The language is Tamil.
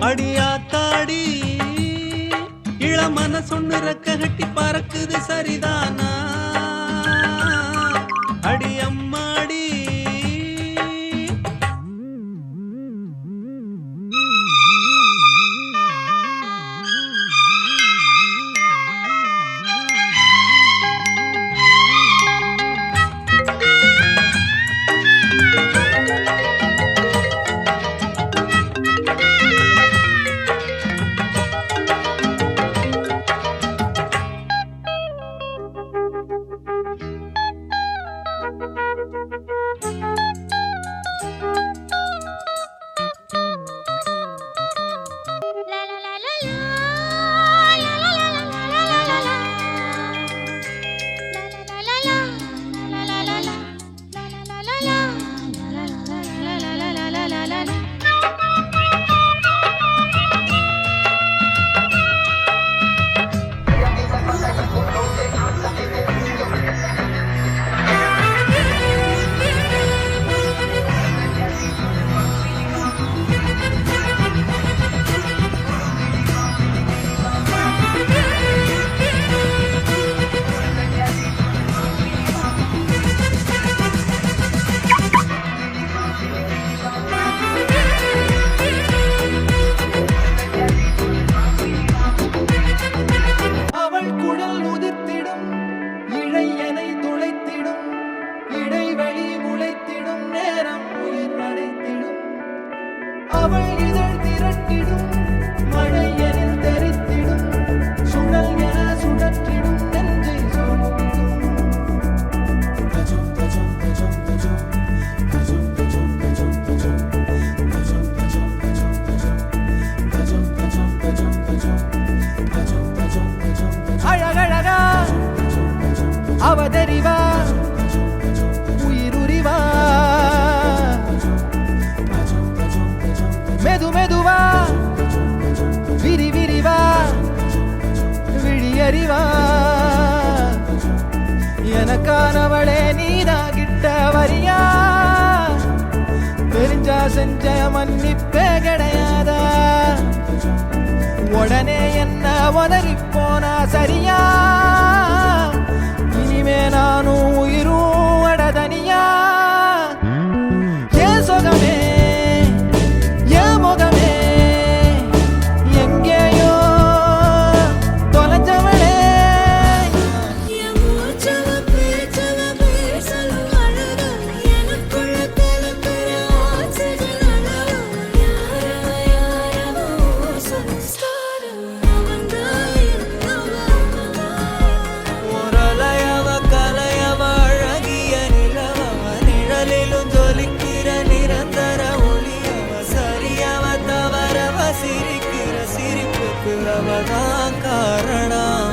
அடியாத்தாடி இளமன சொன்னு ரெக்க கட்டி பறக்குது சரிதானா அடி அம்மாடி அவள் இதழ் திரட்டிடும் மழை எனில் தெரித்திடும் சுழல் என சுழற்றிடும் நெஞ்சை சோதிடும் கஜம் கஜம் கஜம் கஜம் கஜம் கஜம் கஜம் கஜம் கஜம் கஜம் கஜம் கஜம் கஜம் கஜம் கஜம் கஜம் கஜம் கஜம் அழகழகா அவதறிவா உயிருரிவா மெது மெதுவா விரி விரிவா விழியறிவா எனக்கானவளே நீதாகிட்ட வரியா தெரிஞ்சா செஞ்ச மன்னிப்பே கிடையாதா உடனே என்ன உதறி போனா சரியா இனிமே நானும் உயிரும் அடதனியா ஏன் சொகமே சிரிக்கிற சிரிப்புக்கு அவதான் காரணம்